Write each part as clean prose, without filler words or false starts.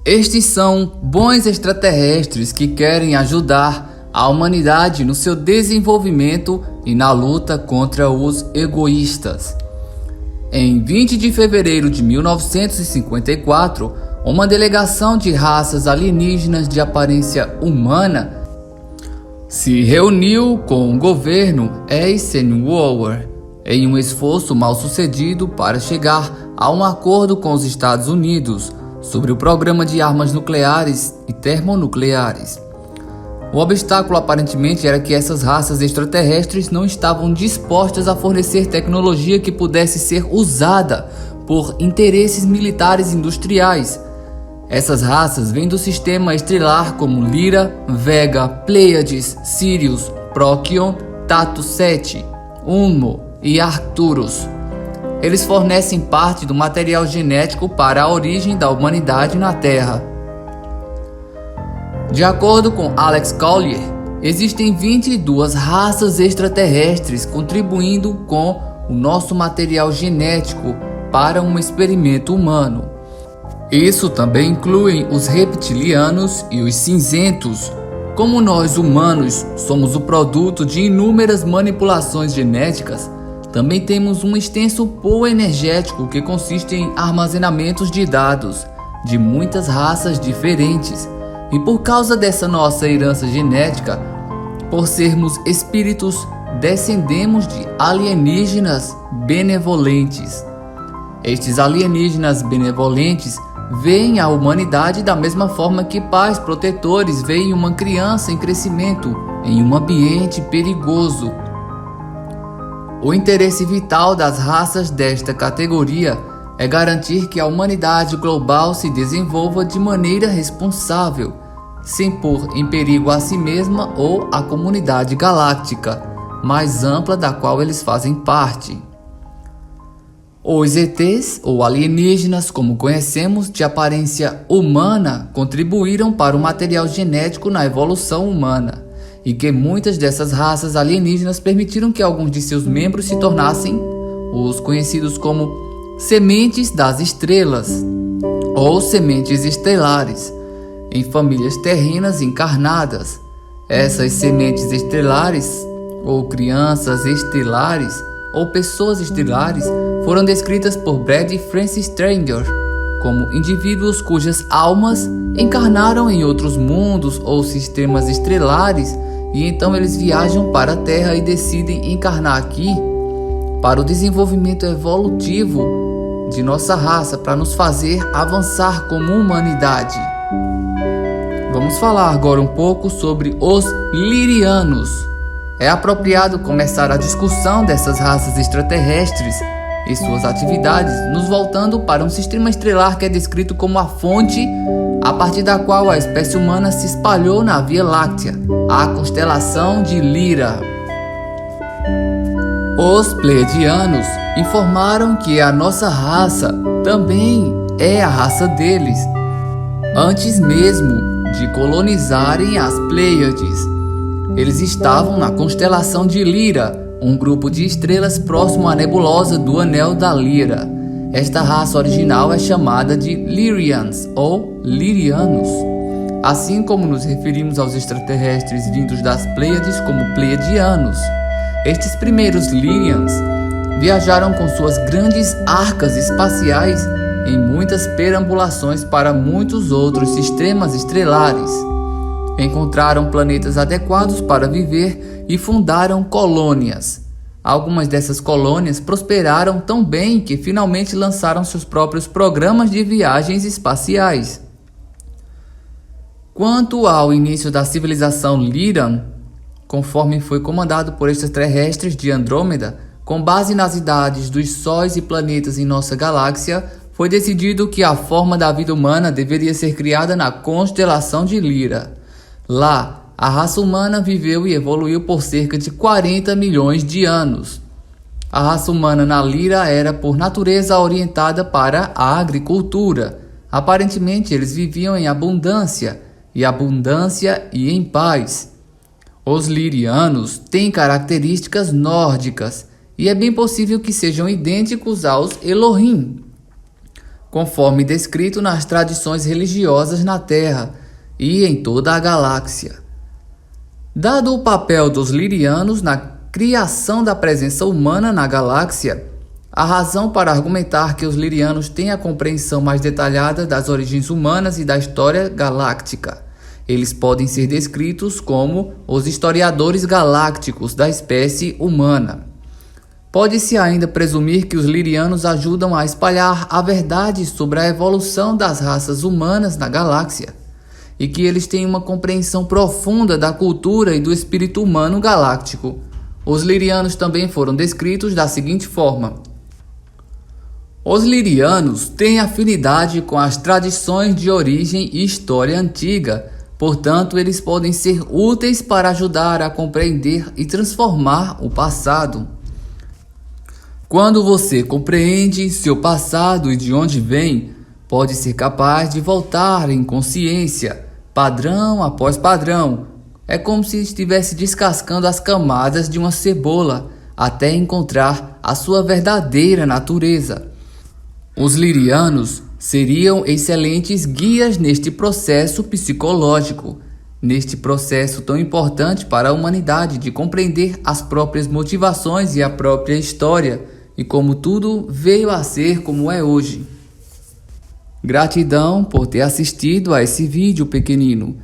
Estes são bons extraterrestres que querem ajudar a humanidade no seu desenvolvimento e na luta contra os egoístas. Em 20 de fevereiro de 1954, uma delegação de raças alienígenas de aparência humana se reuniu com o governo Eisenhower em um esforço mal sucedido para chegar a um acordo com os Estados Unidos sobre o programa de armas nucleares e termonucleares. O obstáculo aparentemente era que essas raças extraterrestres não estavam dispostas a fornecer tecnologia que pudesse ser usada por interesses militares industriais. Essas raças vêm do sistema estelar como Lyra, Vega, Pleiades, Sirius, Procyon, Tato 7, Unmo e Arcturus. Eles fornecem parte do material genético para a origem da humanidade na Terra. De acordo com Alex Collier, existem 22 raças extraterrestres contribuindo com o nosso material genético para um experimento humano. Isso também inclui os reptilianos e os cinzentos. Como nós humanos somos o produto de inúmeras manipulações genéticas, também temos um extenso pool energético que consiste em armazenamentos de dados de muitas raças diferentes. E por causa dessa nossa herança genética, por sermos espíritos, descendemos de alienígenas benevolentes. Estes alienígenas benevolentes veem a humanidade da mesma forma que pais protetores veem uma criança em crescimento em um ambiente perigoso. O interesse vital das raças desta categoria é garantir que a humanidade global se desenvolva de maneira responsável, sem pôr em perigo a si mesma ou a comunidade galáctica mais ampla da qual eles fazem parte. Os ETs, ou alienígenas, como conhecemos, de aparência humana, contribuíram para o material genético na evolução humana, e que muitas dessas raças alienígenas permitiram que alguns de seus membros se tornassem os conhecidos como sementes das estrelas, ou sementes estelares, em famílias terrenas encarnadas. Essas sementes estelares, ou crianças estelares, ou pessoas estelares, foram descritas por Brad e Francis Stranger como indivíduos cujas almas encarnaram em outros mundos ou sistemas estelares, e então eles viajam para a Terra e decidem encarnar aqui para o desenvolvimento evolutivo de nossa raça, para nos fazer avançar como humanidade. Vamos falar agora um pouco sobre os Lyrianos. É apropriado começar a discussão dessas raças extraterrestres e suas atividades nos voltando para um sistema estelar que é descrito como a fonte a partir da qual a espécie humana se espalhou na Via Láctea, a constelação de Lyra. Os Pleiadianos informaram que a nossa raça também é a raça deles, antes mesmo de colonizarem as Pleiades. Eles estavam na constelação de Lyra, um grupo de estrelas próximo à nebulosa do Anel da Lyra. Esta raça original é chamada de Lyrians ou Lyrianos, assim como nos referimos aos extraterrestres vindos das Pleiades como Pleiadianos. Estes primeiros Lyrians viajaram com suas grandes arcas espaciais em muitas perambulações para muitos outros sistemas estelares. Encontraram planetas adequados para viver e fundaram colônias. Algumas dessas colônias prosperaram tão bem que finalmente lançaram seus próprios programas de viagens espaciais. Quanto ao início da civilização Lyran, conforme foi comandado por extraterrestres de Andrômeda, com base nas idades dos sóis e planetas em nossa galáxia, foi decidido que a forma da vida humana deveria ser criada na constelação de Lyra. Lá, a raça humana viveu e evoluiu por cerca de 40 milhões de anos. A raça humana na Lyra era por natureza orientada para a agricultura. Aparentemente eles viviam em abundância e em paz. Os Lyrianos têm características nórdicas e é bem possível que sejam idênticos aos Elohim. conforme descrito nas tradições religiosas na Terra e em toda a galáxia. Dado o papel dos Lirianos na criação da presença humana na galáxia, a razão para argumentar que os Lirianos têm a compreensão mais detalhada das origens humanas e da história galáctica. Eles podem ser descritos como os historiadores galácticos da espécie humana. Pode-se ainda presumir que os Lirianos ajudam a espalhar a verdade sobre a evolução das raças humanas na galáxia, e que eles têm uma compreensão profunda da cultura e do espírito humano galáctico. Os Lirianos também foram descritos da seguinte forma: os Lirianos têm afinidade com as tradições de origem e história antiga, portanto, eles podem ser úteis para ajudar a compreender e transformar o passado. Quando você compreende seu passado e de onde vem, pode ser capaz de voltar em consciência, padrão após padrão. É como se estivesse descascando as camadas de uma cebola até encontrar a sua verdadeira natureza. Os Lirianos seriam excelentes guias neste processo psicológico, neste processo tão importante para a humanidade de compreender as próprias motivações e a própria história, e como tudo veio a ser como é hoje. Gratidão por ter assistido a esse vídeo pequenino.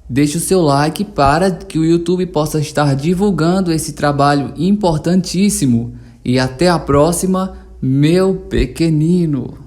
Deixe o seu like para que o YouTube possa estar divulgando esse trabalho importantíssimo. E até a próxima, meu pequenino.